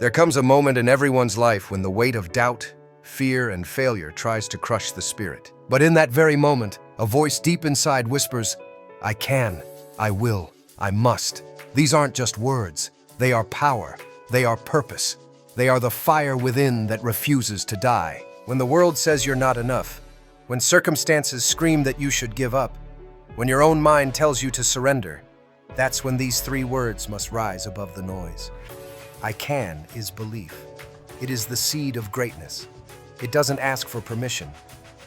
There comes a moment in everyone's life when the weight of doubt, fear, and failure tries to crush the spirit. But in that very moment, a voice deep inside whispers, "I can, I will, I must." These aren't just words. They are power. They are purpose. They are the fire within that refuses to die. When the world says you're not enough, when circumstances scream that you should give up, when your own mind tells you to surrender, that's when these three words must rise above the noise. I can is belief. It is the seed of greatness. It doesn't ask for permission.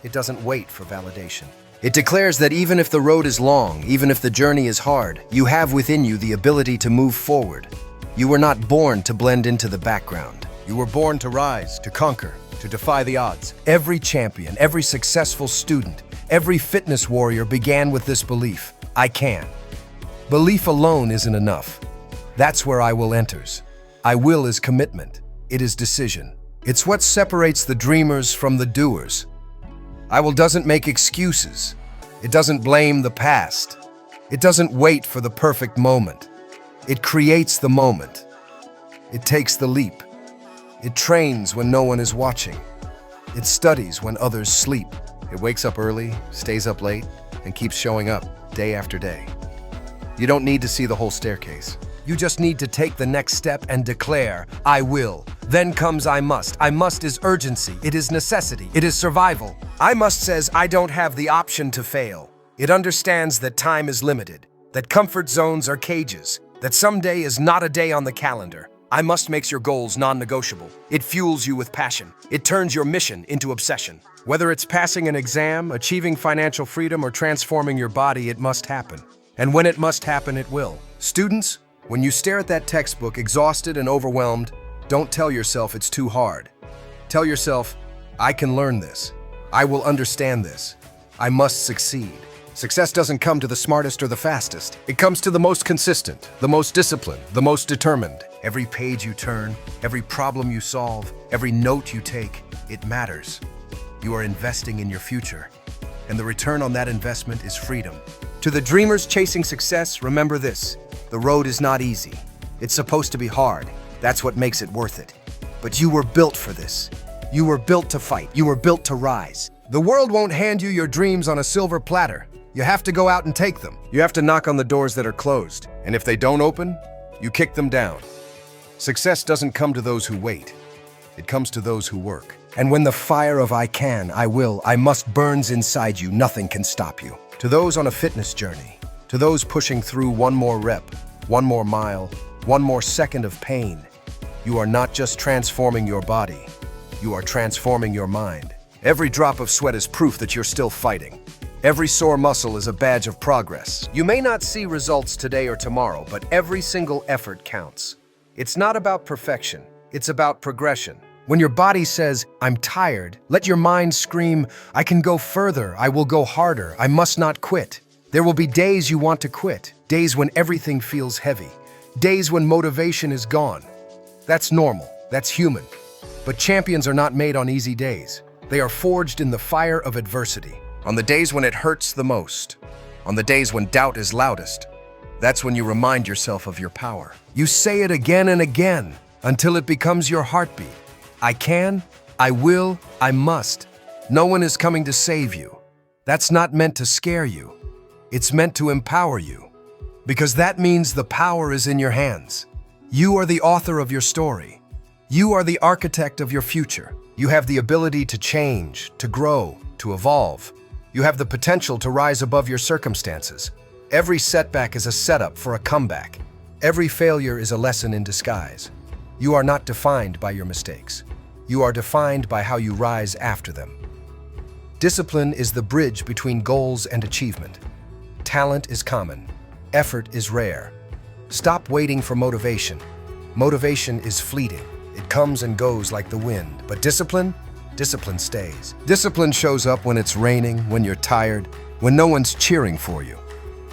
It doesn't wait for validation. It declares that even if the road is long, even if the journey is hard, you have within you the ability to move forward. You were not born to blend into the background. You were born to rise, to conquer, to defy the odds. Every champion, every successful student, every fitness warrior began with this belief: I can. Belief alone isn't enough. That's where I will enters. I will is commitment. It is decision. It's what separates the dreamers from the doers. I will doesn't make excuses. It doesn't blame the past. It doesn't wait for the perfect moment. It creates the moment. It takes the leap. It trains when no one is watching. It studies when others sleep. It wakes up early, stays up late, and keeps showing up day after day. You don't need to see the whole staircase. You just need to take the next step and declare, I will. Then comes I must. I must is urgency. It is necessity. It is survival. I must says I don't have the option to fail. It understands that time is limited, that comfort zones are cages, that someday is not a day on the calendar. I must makes your goals non-negotiable. It fuels you with passion. It turns your mission into obsession. Whether it's passing an exam, achieving financial freedom, or transforming your body, it must happen. And when it must happen, it will. Students, when you stare at that textbook exhausted and overwhelmed, don't tell yourself it's too hard. Tell yourself, I can learn this. I will understand this. I must succeed. Success doesn't come to the smartest or the fastest. It comes to the most consistent, the most disciplined, the most determined. Every page you turn, every problem you solve, every note you take, it matters. You are investing in your future, and the return on that investment is freedom. To the dreamers chasing success, remember this: the road is not easy. It's supposed to be hard. That's what makes it worth it. But you were built for this. You were built to fight. You were built to rise. The world won't hand you your dreams on a silver platter. You have to go out and take them. You have to knock on the doors that are closed. And if they don't open, you kick them down. Success doesn't come to those who wait. It comes to those who work. And when the fire of I can, I will, I must burns inside you, nothing can stop you. To those on a fitness journey, to those pushing through one more rep, one more mile, one more second of pain, you are not just transforming your body, you are transforming your mind. Every drop of sweat is proof that you're still fighting. Every sore muscle is a badge of progress. You may not see results today or tomorrow, but every single effort counts. It's not about perfection, it's about progression. When your body says, I'm tired, let your mind scream, I can go further, I will go harder, I must not quit. There will be days you want to quit, days when everything feels heavy, days when motivation is gone. That's normal, that's human. But champions are not made on easy days. They are forged in the fire of adversity. On the days when it hurts the most, on the days when doubt is loudest, that's when you remind yourself of your power. You say it again and again until it becomes your heartbeat. I can, I will, I must. No one is coming to save you. That's not meant to scare you. It's meant to empower you. Because that means the power is in your hands. You are the author of your story. You are the architect of your future. You have the ability to change, to grow, to evolve. You have the potential to rise above your circumstances. Every setback is a setup for a comeback. Every failure is a lesson in disguise. You are not defined by your mistakes. You are defined by how you rise after them. Discipline is the bridge between goals and achievement. Talent is common. Effort is rare. Stop waiting for motivation. Motivation is fleeting. It comes and goes like the wind. But discipline stays. Discipline shows up when it's raining, when you're tired, when no one's cheering for you.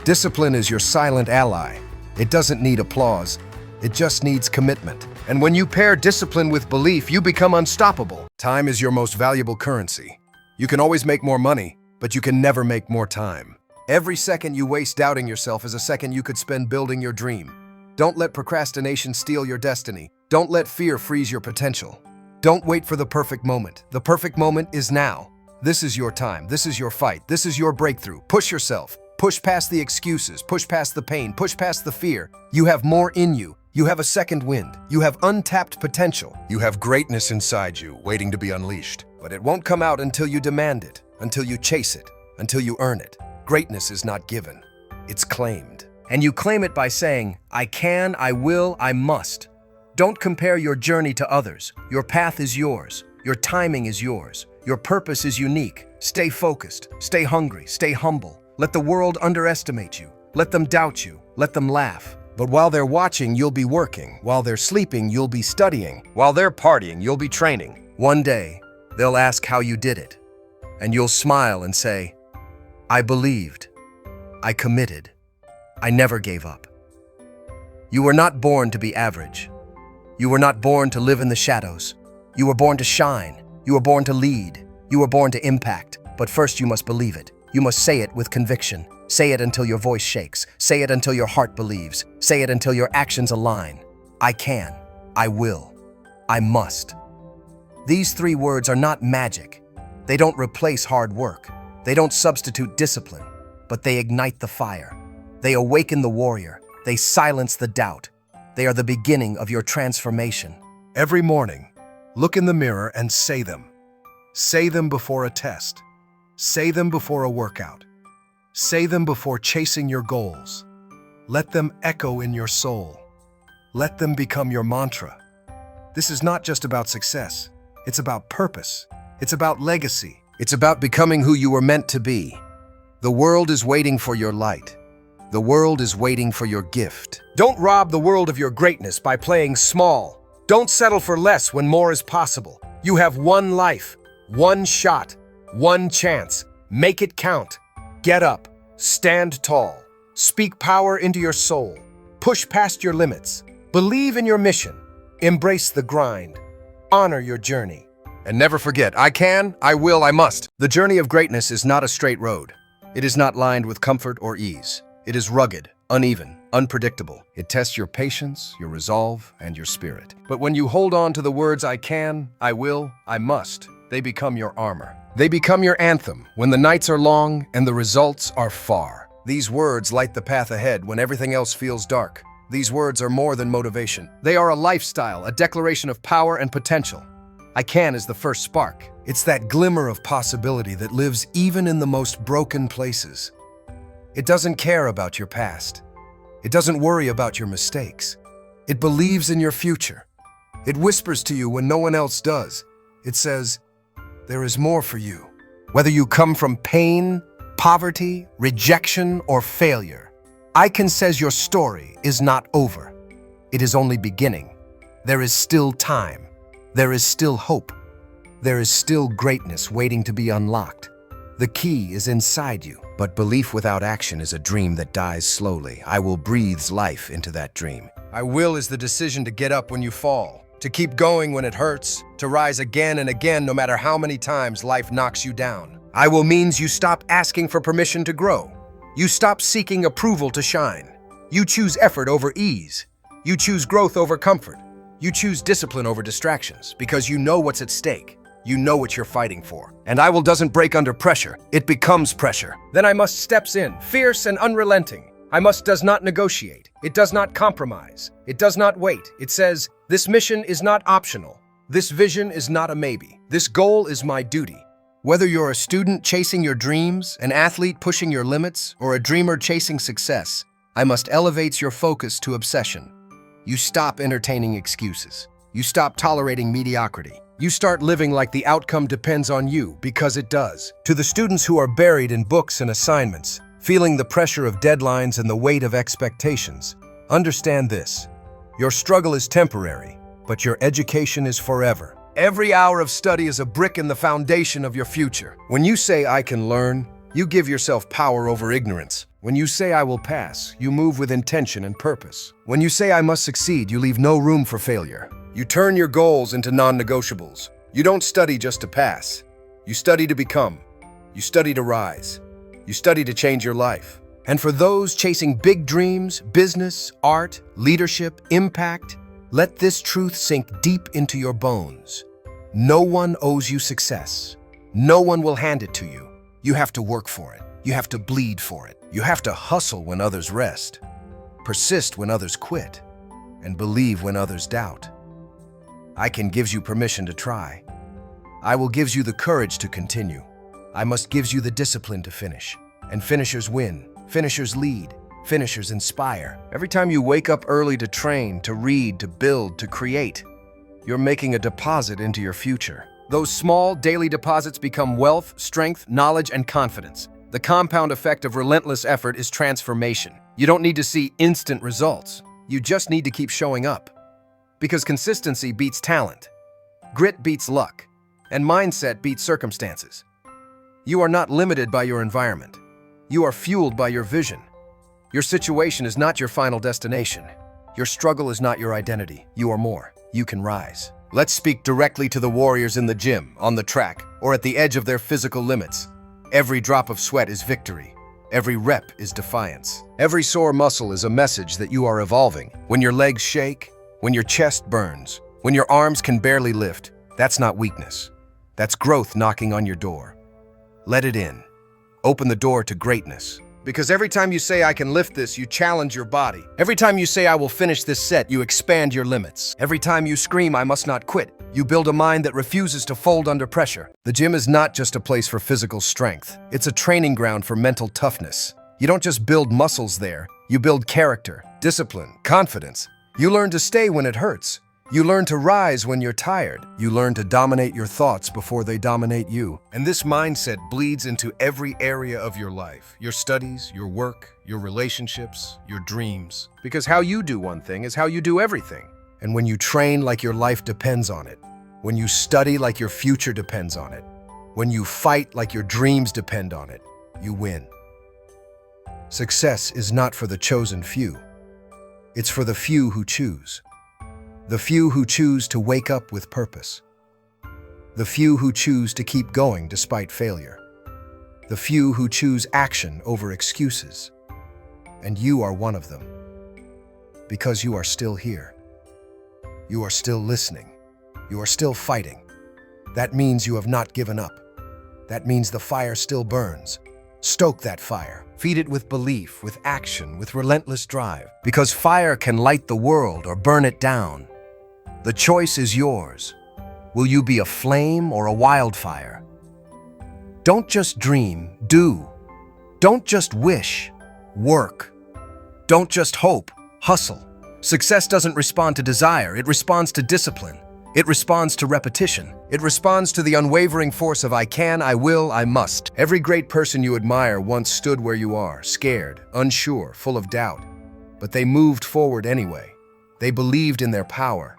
Discipline is your silent ally. It doesn't need applause. It just needs commitment. And when you pair discipline with belief, you become unstoppable. Time is your most valuable currency. You can always make more money, but you can never make more time. Every second you waste doubting yourself is a second you could spend building your dream. Don't let procrastination steal your destiny. Don't let fear freeze your potential. Don't wait for the perfect moment. The perfect moment is now. This is your time. This is your fight. This is your breakthrough. Push yourself. Push past the excuses. Push past the pain. Push past the fear. You have more in you. You have a second wind. You have untapped potential. You have greatness inside you, waiting to be unleashed. But it won't come out until you demand it, until you chase it, until you earn it. Greatness is not given. It's claimed. And you claim it by saying, I can, I will, I must. Don't compare your journey to others. Your path is yours. Your timing is yours. Your purpose is unique. Stay focused. Stay hungry. Stay humble. Let the world underestimate you. Let them doubt you. Let them laugh. But while they're watching, you'll be working. While they're sleeping, you'll be studying. While they're partying, you'll be training. One day, they'll ask how you did it. And you'll smile and say, I believed. I committed. I never gave up. You were not born to be average. You were not born to live in the shadows. You were born to shine. You were born to lead. You were born to impact. But first you must believe it. You must say it with conviction. Say it until your voice shakes. Say it until your heart believes. Say it until your actions align. I can. I will. I must. These 3 words are not magic. They don't replace hard work. They don't substitute discipline. But they ignite the fire. They awaken the warrior. They silence the doubt. They are the beginning of your transformation. Every morning, look in the mirror and say them. Say them before a test. Say them before a workout. Say them before chasing your goals. Let them echo in your soul. Let them become your mantra. This is not just about success. It's about purpose. It's about legacy. It's about becoming who you were meant to be. The world is waiting for your light. The world is waiting for your gift. Don't rob the world of your greatness by playing small. Don't settle for less when more is possible. You have one life, one shot, one chance. Make it count. Get up. Stand tall. Speak power into your soul. Push past your limits. Believe in your mission. Embrace the grind. Honor your journey. And never forget, I can, I will, I must. The journey of greatness is not a straight road. It is not lined with comfort or ease. It is rugged, uneven, unpredictable. It tests your patience, your resolve, and your spirit. But when you hold on to the words I can, I will, I must, they become your armor. They become your anthem when the nights are long and the results are far. These words light the path ahead when everything else feels dark. These words are more than motivation. They are a lifestyle, a declaration of power and potential. I can is the first spark. It's that glimmer of possibility that lives even in the most broken places. It doesn't care about your past. It doesn't worry about your mistakes. It believes in your future. It whispers to you when no one else does. It says, there is more for you. Whether you come from pain, poverty, rejection, or failure, I Can says your story is not over. It is only beginning. There is still time. There is still hope. There is still greatness waiting to be unlocked. The key is inside you. But belief without action is a dream that dies slowly. I will breathes life into that dream. I will is the decision to get up when you fall, to keep going when it hurts, to rise again and again no matter how many times life knocks you down. I will means you stop asking for permission to grow. You stop seeking approval to shine. You choose effort over ease. You choose growth over comfort. You choose discipline over distractions because you know what's at stake. You know what you're fighting for. And I will doesn't break under pressure. It becomes pressure. Then I must steps in, fierce and unrelenting. I must does not negotiate. It does not compromise. It does not wait. It says, this mission is not optional. This vision is not a maybe. This goal is my duty. Whether you're a student chasing your dreams, an athlete pushing your limits, or a dreamer chasing success, I must elevate your focus to obsession. You stop entertaining excuses. You stop tolerating mediocrity. You start living like the outcome depends on you, because it does. To the students who are buried in books and assignments, feeling the pressure of deadlines and the weight of expectations, understand this. Your struggle is temporary, but your education is forever. Every hour of study is a brick in the foundation of your future. When you say, I can learn, you give yourself power over ignorance. When you say, I will pass, you move with intention and purpose. When you say, I must succeed, you leave no room for failure. You turn your goals into non-negotiables. You don't study just to pass. You study to become. You study to rise. You study to change your life. And for those chasing big dreams, business, art, leadership, impact, Let this truth sink deep into your bones. No one owes you success. No one will hand it to you. You have to work for it. You have to bleed for it. You have to hustle when others rest, persist when others quit, and believe when others doubt. I can give you permission to try. I will give you the courage to continue. I must give you the discipline to finish. And finishers win. Finishers lead. Finishers inspire. Every time you wake up early to train, to read, to build, to create, you're making a deposit into your future. Those small daily deposits become wealth, strength, knowledge, and confidence. The compound effect of relentless effort is transformation. You don't need to see instant results. You just need to keep showing up. Because consistency beats talent, grit beats luck, and mindset beats circumstances. You are not limited by your environment. You are fueled by your vision. Your situation is not your final destination. Your struggle is not your identity. You are more. You can rise. Let's speak directly to the warriors in the gym, on the track, or at the edge of their physical limits. Every drop of sweat is victory. Every rep is defiance. Every sore muscle is a message that you are evolving. When your legs shake, when your chest burns, when your arms can barely lift, that's not weakness. That's growth knocking on your door. Let it in. Open the door to greatness. Because every time you say, I can lift this, you challenge your body. Every time you say, I will finish this set, you expand your limits. Every time you scream, I must not quit, you build a mind that refuses to fold under pressure. The gym is not just a place for physical strength. It's a training ground for mental toughness. You don't just build muscles there. You build character, discipline, confidence. You learn to stay when it hurts. You learn to rise when you're tired. You learn to dominate your thoughts before they dominate you. And this mindset bleeds into every area of your life. Your studies, your work, your relationships, your dreams. Because how you do one thing is how you do everything. And when you train like your life depends on it, when you study like your future depends on it, when you fight like your dreams depend on it, you win. Success is not for the chosen few. It's for the few who choose. The few who choose to wake up with purpose. The few who choose to keep going despite failure. The few who choose action over excuses. And you are one of them. Because you are still here. You are still listening. You are still fighting. That means you have not given up. That means the fire still burns. Stoke that fire. Feed it with belief, with action, with relentless drive. Because fire can light the world or burn it down. The choice is yours. Will you be a flame or a wildfire? Don't just dream, do. Don't just wish, work. Don't just hope, hustle. Success doesn't respond to desire, it responds to discipline. It responds to repetition. It responds to the unwavering force of I can, I will, I must. Every great person you admire once stood where you are, scared, unsure, full of doubt. But they moved forward anyway. They believed in their power.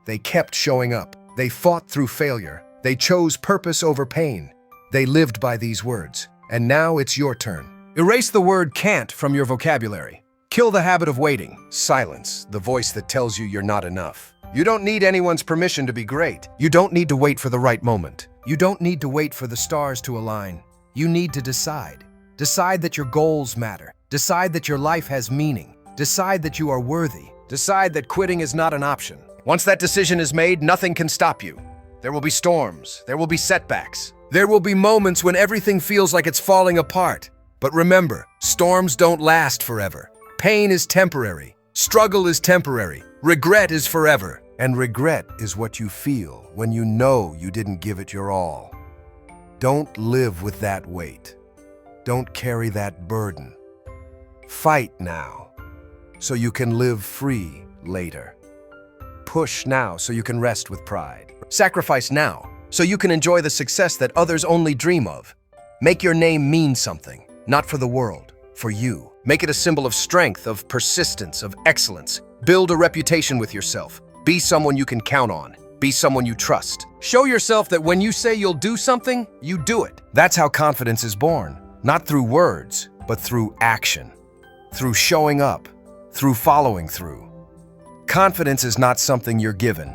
They kept showing up. They fought through failure. They chose purpose over pain. They lived by these words. And now it's your turn. Erase the word can't from your vocabulary. Kill the habit of waiting. Silence the voice that tells you you're not enough. You don't need anyone's permission to be great. You don't need to wait for the right moment. You don't need to wait for the stars to align. You need to decide. Decide that your goals matter. Decide that your life has meaning. Decide that you are worthy. Decide that quitting is not an option. Once that decision is made, nothing can stop you. There will be storms. There will be setbacks. There will be moments when everything feels like it's falling apart. But remember, storms don't last forever. Pain is temporary. Struggle is temporary. Regret is forever. And regret is what you feel when you know you didn't give it your all. Don't live with that weight. Don't carry that burden. Fight now, so you can live free later. Push now so you can rest with pride. Sacrifice now so you can enjoy the success that others only dream of. Make your name mean something, not for the world, for you. Make it a symbol of strength, of persistence, of excellence. Build a reputation with yourself. Be someone you can count on. Be someone you trust. Show yourself that when you say you'll do something, you do it. That's how confidence is born, not through words, but through action. Through showing up, through following through. Confidence is not something you're given.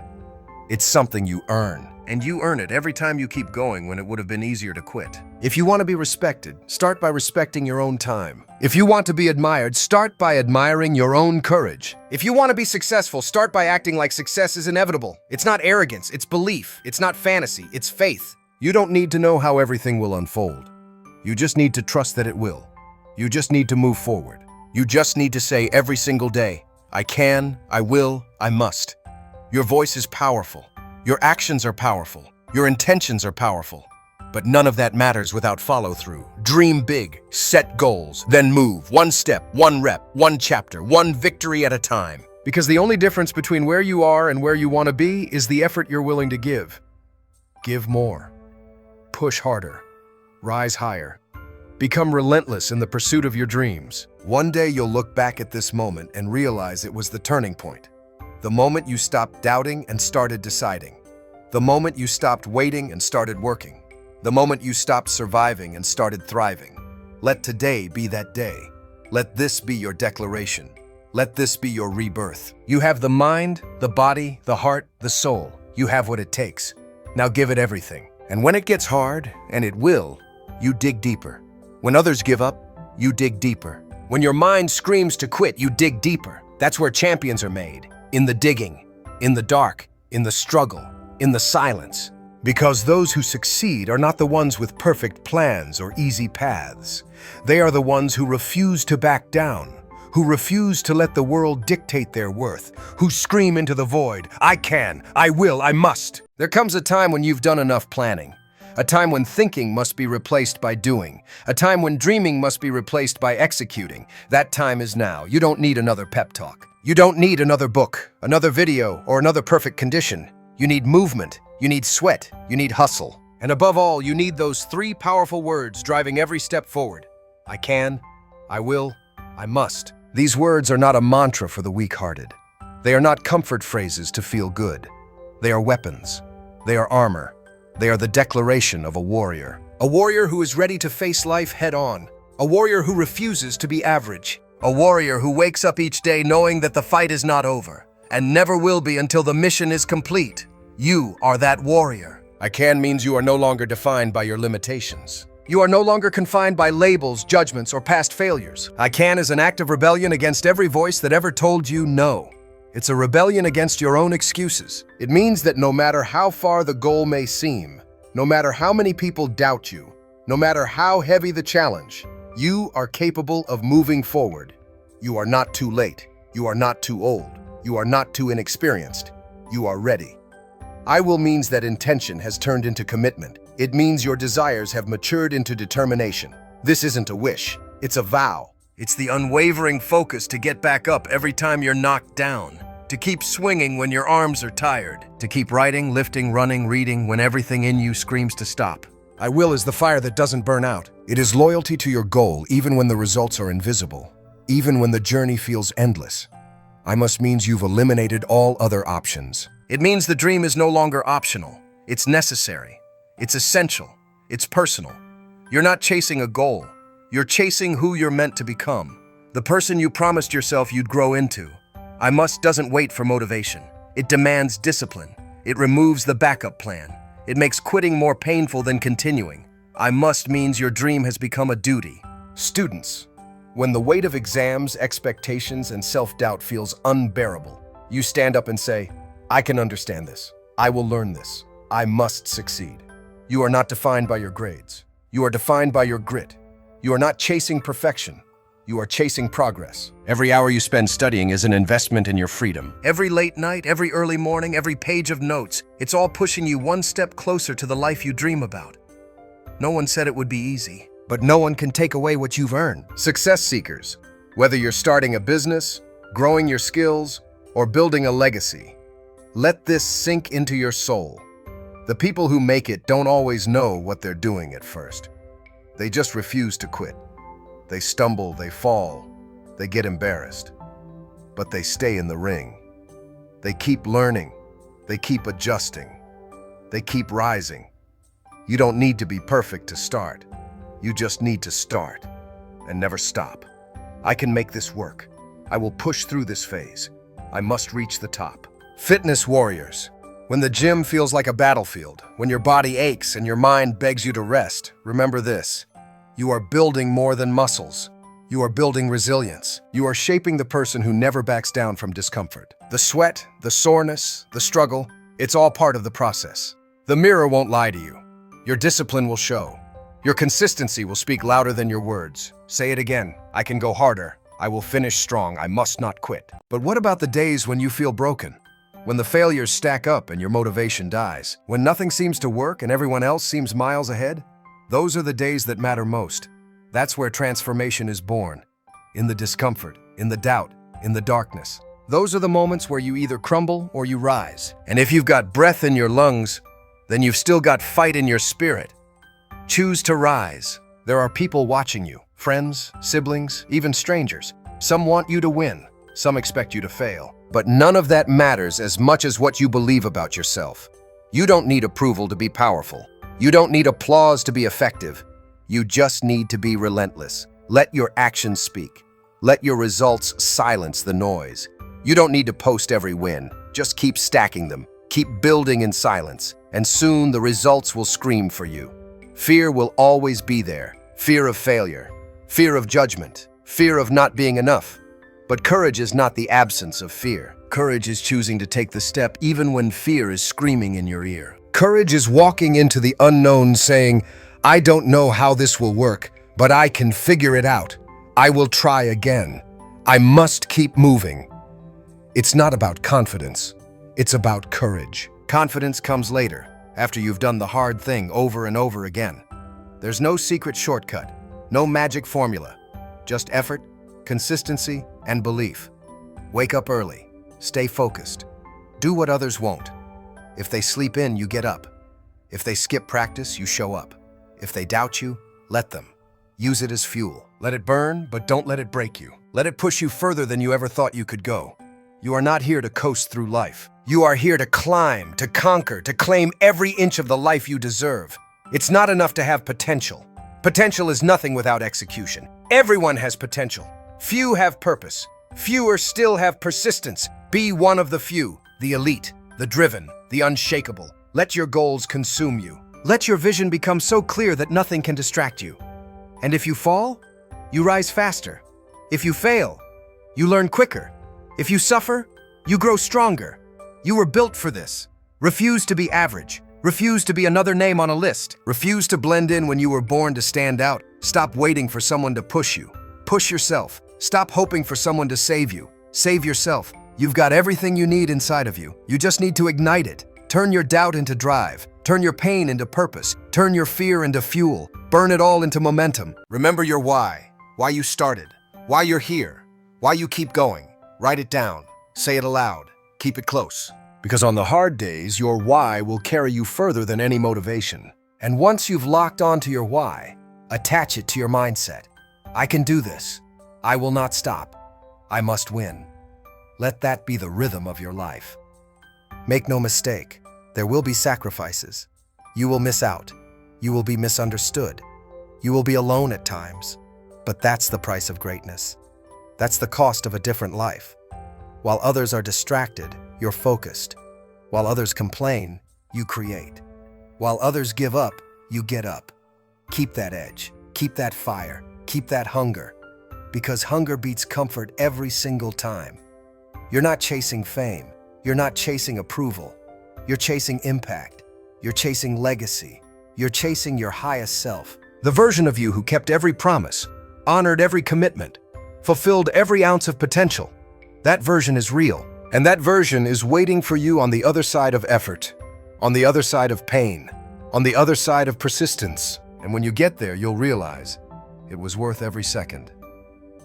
It's something you earn. And you earn it every time you keep going when it would have been easier to quit. If you want to be respected, start by respecting your own time. If you want to be admired, start by admiring your own courage. If you want to be successful, start by acting like success is inevitable. It's not arrogance, it's belief. It's not fantasy, it's faith. You don't need to know how everything will unfold. You just need to trust that it will. You just need to move forward. You just need to say every single day, I can, I will, I must. Your voice is powerful. Your actions are powerful. Your intentions are powerful. But none of that matters without follow-through. Dream big, set goals, then move. One step, one rep, one chapter, one victory at a time. Because the only difference between where you are and where you want to be is the effort you're willing to give. Give more. Push harder. Rise higher. Become relentless in the pursuit of your dreams. One day you'll look back at this moment and realize it was the turning point. The moment you stopped doubting and started deciding. The moment you stopped waiting and started working. The moment you stopped surviving and started thriving. Let today be that day. Let this be your declaration. Let this be your rebirth. You have the mind, the body, the heart, the soul. You have what it takes. Now give it everything. And when it gets hard, and it will, you dig deeper. When others give up, you dig deeper. When your mind screams to quit, you dig deeper. That's where champions are made. In the digging, in the dark, in the struggle, in the silence. Because those who succeed are not the ones with perfect plans or easy paths. They are the ones who refuse to back down, who refuse to let the world dictate their worth, who scream into the void, I can, I will, I must. There comes a time when you've done enough planning. A time when thinking must be replaced by doing. A time when dreaming must be replaced by executing. That time is now. You don't need another pep talk. You don't need another book, another video, or another perfect condition. You need movement. You need sweat. You need hustle. And above all, you need those three powerful words driving every step forward. I can, I will, I must. These words are not a mantra for the weak-hearted. They are not comfort phrases to feel good. They are weapons. They are armor. They are the declaration of a warrior. A warrior who is ready to face life head-on. A warrior who refuses to be average. A warrior who wakes up each day knowing that the fight is not over, and never will be until the mission is complete. You are that warrior. I can means you are no longer defined by your limitations. You are no longer confined by labels, judgments, or past failures. I can is an act of rebellion against every voice that ever told you no. It's a rebellion against your own excuses. It means that no matter how far the goal may seem, no matter how many people doubt you, no matter how heavy the challenge, you are capable of moving forward. You are not too late. You are not too old. You are not too inexperienced. You are ready. I will means that intention has turned into commitment. It means your desires have matured into determination. This isn't a wish. It's a vow. It's the unwavering focus to get back up every time you're knocked down. To keep swinging when your arms are tired. To keep writing, lifting, running, reading when everything in you screams to stop. I will is the fire that doesn't burn out. It is loyalty to your goal even when the results are invisible. Even when the journey feels endless. I must means you've eliminated all other options. It means the dream is no longer optional. It's necessary. It's essential. It's personal. You're not chasing a goal. You're chasing who you're meant to become. The person you promised yourself you'd grow into. I must doesn't wait for motivation. It demands discipline. It removes the backup plan. It makes quitting more painful than continuing. I must means your dream has become a duty. Students, when the weight of exams, expectations, and self-doubt feels unbearable, you stand up and say, I can understand this. I will learn this. I must succeed. You are not defined by your grades. You are defined by your grit. You are not chasing perfection. You are chasing progress. Every hour you spend studying is an investment in your freedom. Every late night, every early morning, every page of notes, it's all pushing you one step closer to the life you dream about. No one said it would be easy, but no one can take away what you've earned. Success seekers, whether you're starting a business, growing your skills, or building a legacy, let this sink into your soul. The people who make it don't always know what they're doing at first. They just refuse to quit. They stumble, they fall, they get embarrassed. But they stay in the ring. They keep learning. They keep adjusting. They keep rising. You don't need to be perfect to start. You just need to start and never stop. I can make this work. I will push through this phase. I must reach the top. Fitness warriors, When the gym feels like a battlefield, when your body aches and your mind begs you to rest, remember this. You are building more than muscles. You are building resilience. You are shaping the person who never backs down from discomfort. The sweat, the soreness, the struggle, it's all part of the process. The mirror won't lie to you. Your discipline will show. Your consistency will speak louder than your words. Say it again. I can go harder. I will finish strong. I must not quit. But what about the days when you feel broken? When the failures stack up and your motivation dies? When nothing seems to work and everyone else seems miles ahead? Those are the days that matter most. That's where transformation is born. In the discomfort, in the doubt, in the darkness. Those are the moments where you either crumble or you rise. And if you've got breath in your lungs, then you've still got fight in your spirit. Choose to rise. There are people watching you. Friends, siblings, even strangers. Some want you to win. Some expect you to fail. But none of that matters as much as what you believe about yourself. You don't need approval to be powerful. You don't need applause to be effective. You just need to be relentless. Let your actions speak. Let your results silence the noise. You don't need to post every win. Just keep stacking them. Keep building in silence. And soon the results will scream for you. Fear will always be there. Fear of failure. Fear of judgment. Fear of not being enough. But courage is not the absence of fear. Courage is choosing to take the step even when fear is screaming in your ear. Courage is walking into the unknown saying, I don't know how this will work, but I can figure it out. I will try again. I must keep moving. It's not about confidence. It's about courage. Confidence comes later, after you've done the hard thing over and over again. There's no secret shortcut, no magic formula, just effort, consistency, and belief. Wake up early. Stay focused. Do what others won't. If they sleep in, you get up. If they skip practice, you show up. If they doubt you, let them. Use it as fuel. Let it burn, but don't let it break you. Let it push you further than you ever thought you could go. You are not here to coast through life. You are here to climb, to conquer, to claim every inch of the life you deserve. It's not enough to have potential. Potential is nothing without execution. Everyone has potential. Few have purpose. Fewer still have persistence. Be one of the few, the elite, the driven, the unshakable. Let your goals consume you. Let your vision become so clear that nothing can distract you. And if you fall, you rise faster. If you fail, you learn quicker. If you suffer, you grow stronger. You were built for this. Refuse to be average. Refuse to be another name on a list. Refuse to blend in when you were born to stand out. Stop waiting for someone to push you. Push yourself. Stop hoping for someone to save you. Save yourself. You've got everything you need inside of you. You just need to ignite it. Turn your doubt into drive. Turn your pain into purpose. Turn your fear into fuel. Burn it all into momentum. Remember your why you started, why you're here, why you keep going. Write it down. Say it aloud. Keep it close. Because on the hard days, your why will carry you further than any motivation. And once you've locked onto your why, attach it to your mindset. I can do this. I will not stop. I must win. Let that be the rhythm of your life. Make no mistake, there will be sacrifices. You will miss out. You will be misunderstood. You will be alone at times. But that's the price of greatness. That's the cost of a different life. While others are distracted, you're focused. While others complain, you create. While others give up, you get up. Keep that edge. Keep that fire. Keep that hunger. Because hunger beats comfort every single time. You're not chasing fame. You're not chasing approval. You're chasing impact. You're chasing legacy. You're chasing your highest self. The version of you who kept every promise, honored every commitment, fulfilled every ounce of potential. That version is real. And that version is waiting for you on the other side of effort, on the other side of pain, on the other side of persistence. And when you get there, you'll realize it was worth every second.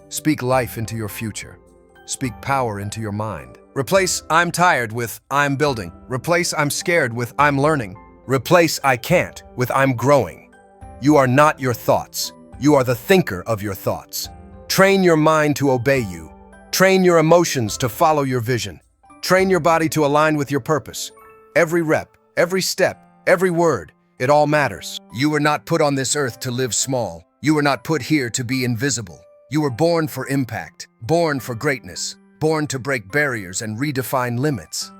Speak life into your future. Speak power into your mind. Replace I'm tired with I'm building. Replace I'm scared with I'm learning. Replace I can't with I'm growing. You are not your thoughts. You are the thinker of your thoughts. Train your mind to obey you. Train your emotions to follow your vision. Train your body to align with your purpose. Every rep, every step, every word, it all matters. You were not put on this earth to live small. You were not put here to be invisible. You were born for impact, born for greatness, born to break barriers and redefine limits.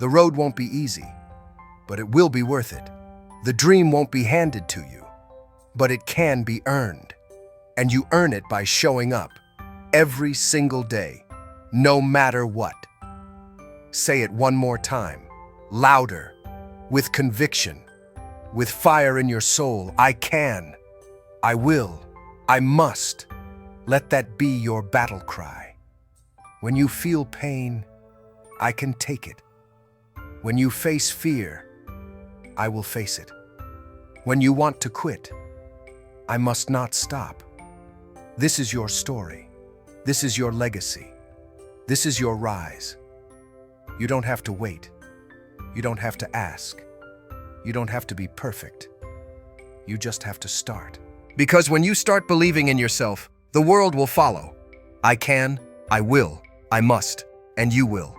The road won't be easy. but it will be worth it. The dream won't be handed to you, but it can be earned. And you earn it by showing up every single day, no matter what. Say it one more time, louder, with conviction, with fire in your soul. I can, I will, I must. Let that be your battle cry. When you feel pain, I can take it. When you face fear, I will face it. When you want to quit, I must not stop. This is your story. This is your legacy. This is your rise. You don't have to wait. You don't have to ask. You don't have to be perfect. You just have to start. Because when you start believing in yourself, the world will follow. I can, I will, I must, and you will.